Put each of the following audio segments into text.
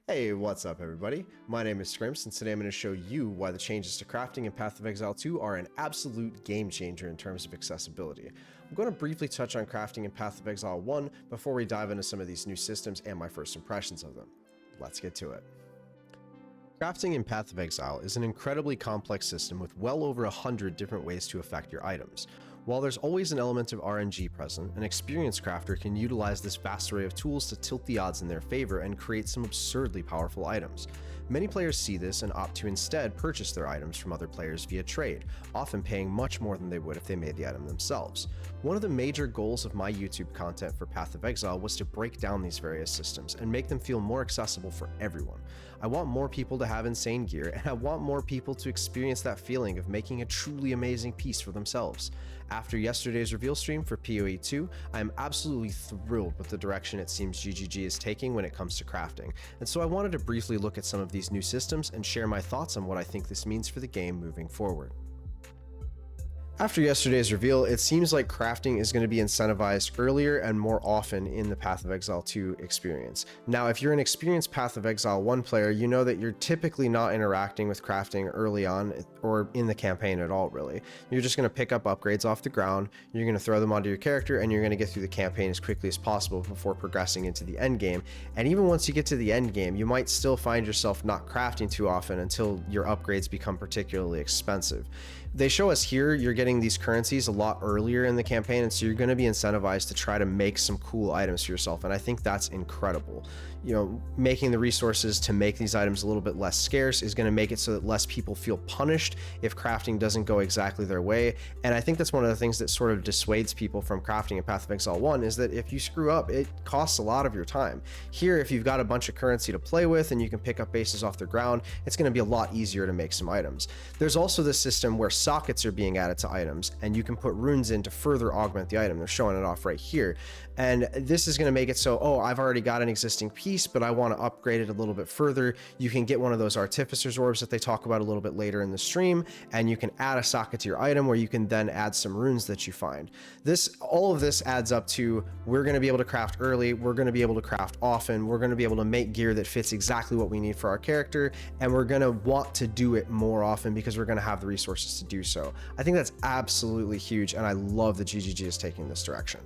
Hey, what's up everybody? My name is Scrimps, and today I'm going to show you why the changes to crafting in Path of Exile 2 are an absolute game changer in terms of accessibility. I'm going to briefly touch on crafting in Path of Exile 1 before we dive into some of these new systems and my first impressions of them. Let's get to it. Crafting in Path of Exile is an incredibly complex system with well over 100 different ways to affect your items. While there's always an element of RNG present, an experienced crafter can utilize this vast array of tools to tilt the odds in their favor and create some absurdly powerful items. Many players see this and opt to instead purchase their items from other players via trade, often paying much more than they would if they made the item themselves. One of the major goals of my YouTube content for Path of Exile was to break down these various systems and make them feel more accessible for everyone. I want more people to have insane gear, and I want more people to experience that feeling of making a truly amazing piece for themselves. After yesterday's reveal stream for PoE 2, I am absolutely thrilled with the direction it seems GGG is taking when it comes to crafting, and so I wanted to briefly look at some of these new systems and share my thoughts on what I think this means for the game moving forward. After yesterday's reveal, it seems like crafting is going to be incentivized earlier and more often in the Path of Exile 2 experience. Now, if you're an experienced Path of Exile 1 player, you know that you're typically not interacting with crafting early on or in the campaign at all, really. You're just going to pick up upgrades off the ground, you're going to throw them onto your character, and you're going to get through the campaign as quickly as possible before progressing into the end game. And even once you get to the end game, you might still find yourself not crafting too often until your upgrades become particularly expensive. They show us here you're getting these currencies a lot earlier in the campaign, and so you're going to be incentivized to try to make some cool items for yourself, and I think that's incredible. You know, making the resources to make these items a little bit less scarce is going to make it so that less people feel punished if crafting doesn't go exactly their way, and I think that's one of the things that sort of dissuades people from crafting in Path of Exile 1 is that if you screw up, it costs a lot of your time. Here, if you've got a bunch of currency to play with and you can pick up bases off the ground, it's going to be a lot easier to make some items. There's also this system where sockets are being added to items, and you can put runes in to further augment the item. They're showing it off right here, and this is going to make it so, oh, I've already got an existing piece, but I want to upgrade it a little bit further. You can get one of those artificer's orbs that they talk about a little bit later in the stream, and you can add a socket to your item where you can then add some runes that you find. All of this adds up to, we're going to be able to craft early, we're going to be able to craft often, we're going to be able to make gear that fits exactly what we need for our character, and we're going to want to do it more often because we're going to have the resources to do so. I think that's absolutely huge, and I love that GGG is taking this direction.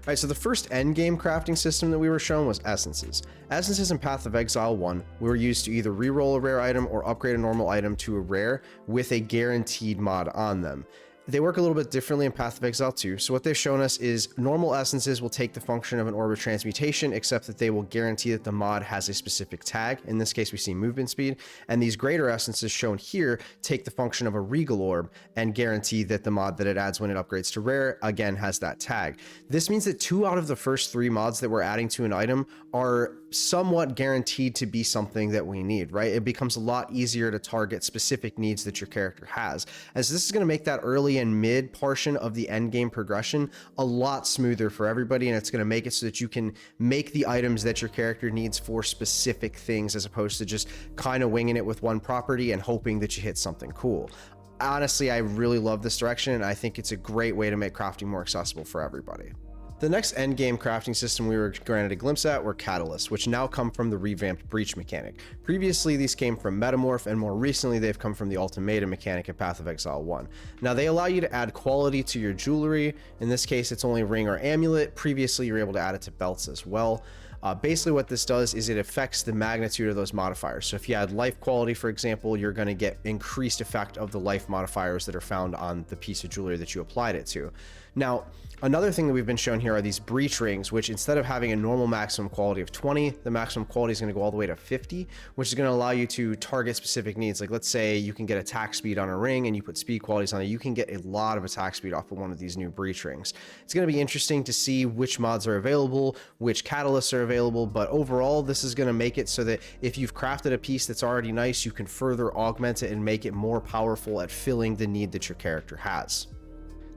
Alright, so the first endgame crafting system that we were shown was essences. Essences in Path of Exile 1 were used to either reroll a rare item or upgrade a normal item to a rare with a guaranteed mod on them. They work a little bit differently in Path of Exile 2, so what they've shown us is normal essences will take the function of an orb of transmutation, except that they will guarantee that the mod has a specific tag. In this case, we see movement speed, and these greater essences shown here take the function of a regal orb and guarantee that the mod that it adds when it upgrades to rare, again, has that tag. This means that 2 out of the first 3 mods that we're adding to an item are somewhat guaranteed to be something that we need, right? It becomes a lot easier to target specific needs that your character has, as this is going to make that early and mid portion of the end game progression a lot smoother for everybody, and it's going to make it so that you can make the items that your character needs for specific things as opposed to just kind of winging it with one property and hoping that you hit something cool. Honestly, I really love this direction, and I think it's a great way to make crafting more accessible for everybody. The next endgame crafting system we were granted a glimpse at were catalysts, which now come from the revamped breach mechanic. Previously, these came from Metamorph, and more recently they've come from the ultimatum mechanic in Path of Exile 1. Now, they allow you to add quality to your jewelry. In this case, it's only ring or amulet. Previously, you were able to add it to belts as well. Basically what this does is it affects the magnitude of those modifiers. So if you add life quality, for example, you're going to get increased effect of the life modifiers that are found on the piece of jewelry that you applied it to. Now, another thing that we've been shown here are these breach rings, which instead of having a normal maximum quality of 20, the maximum quality is going to go all the way to 50, which is going to allow you to target specific needs. Like, let's say you can get attack speed on a ring and you put speed qualities on it, you can get a lot of attack speed off of one of these new breach rings. It's going to be interesting to see which mods are available, which catalysts are available, but overall this is going to make it so that if you've crafted a piece that's already nice, you can further augment it and make it more powerful at filling the need that your character has.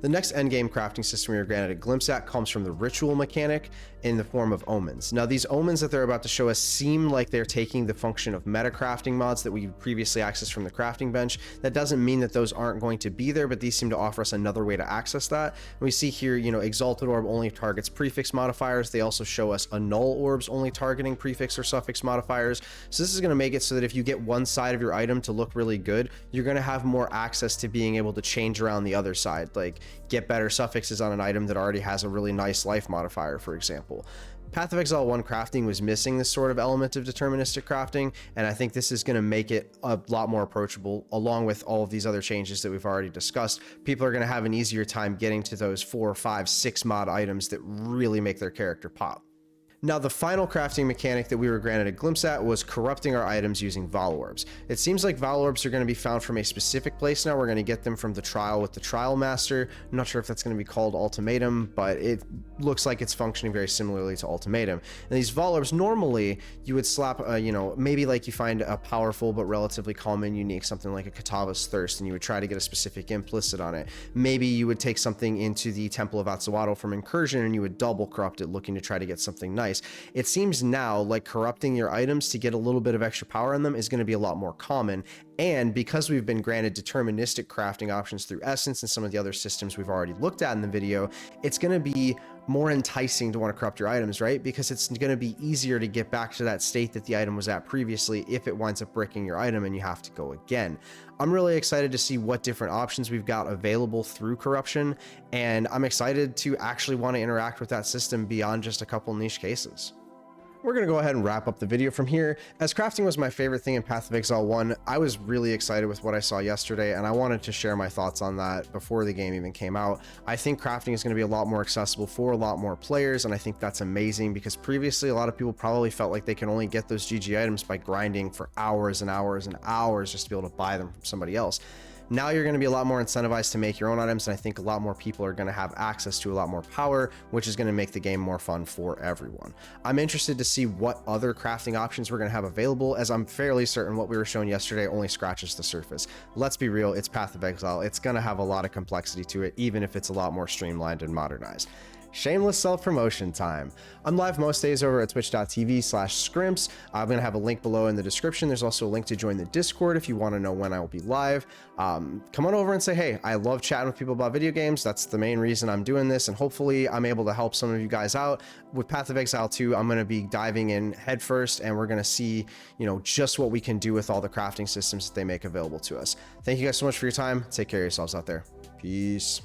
The next endgame crafting system we were granted a glimpse at comes from the ritual mechanic in the form of omens. Now, these omens that they're about to show us seem like they're taking the function of meta crafting mods that we previously accessed from the crafting bench. That doesn't mean that those aren't going to be there, but these seem to offer us another way to access that. And we see here, Exalted Orb only targets prefix modifiers. They also show us Annul Orbs only targeting prefix or suffix modifiers. So this is going to make it so that if you get one side of your item to look really good, you're going to have more access to being able to change around the other side, like get better suffixes on an item that already has a really nice life modifier, for example. Path of Exile 1 crafting was missing this sort of element of deterministic crafting, and I think this is going to make it a lot more approachable, along with all of these other changes that we've already discussed. People are going to have an easier time getting to those 4, 5, 6 mod items that really make their character pop. Now, the final crafting mechanic that we were granted a glimpse at was corrupting our items using Vol Orbs. It seems like Vol Orbs are going to be found from a specific place now. We're going to get them from the trial with the Trial Master. I'm not sure if that's going to be called Ultimatum, but it looks like it's functioning very similarly to Ultimatum. And these Vol Orbs, normally you would slap, maybe like you find a powerful but relatively common unique, something like a Katava's Thirst, and you would try to get a specific implicit on it. Maybe you would take something into the Temple of Atsuwato from Incursion and you would double corrupt it, looking to try to get something nice. It seems now like corrupting your items to get a little bit of extra power in them is going to be a lot more common. And because we've been granted deterministic crafting options through Essence and some of the other systems we've already looked at in the video, it's going to be more enticing to want to corrupt your items, right? Because it's going to be easier to get back to that state that the item was at previously if it winds up breaking your item and you have to go again. I'm really excited to see what different options we've got available through corruption, and I'm excited to actually want to interact with that system beyond just a couple niche cases. We're going to go ahead and wrap up the video from here. As crafting was my favorite thing in Path of Exile 1, I was really excited with what I saw yesterday, and I wanted to share my thoughts on that before the game even came out. I think crafting is going to be a lot more accessible for a lot more players, and I think that's amazing because previously a lot of people probably felt like they can only get those GG items by grinding for hours and hours and hours just to be able to buy them from somebody else. Now you're going to be a lot more incentivized to make your own items, and I think a lot more people are going to have access to a lot more power, which is going to make the game more fun for everyone. I'm interested to see what other crafting options we're going to have available, as I'm fairly certain what we were shown yesterday only scratches the surface. Let's be real, it's Path of Exile. It's going to have a lot of complexity to it, even if it's a lot more streamlined and modernized. Shameless self-promotion time. I'm live most days over at twitch.tv/scrimps. I'm going to have a link below in the description. There's also a link to join the Discord if you want to know when I will be live. Come on over and say, hey, I love chatting with people about video games. That's the main reason I'm doing this, and hopefully I'm able to help some of you guys out. With Path of Exile 2, I'm going to be diving in headfirst, and we're going to see, just what we can do with all the crafting systems that they make available to us. Thank you guys so much for your time. Take care of yourselves out there. Peace.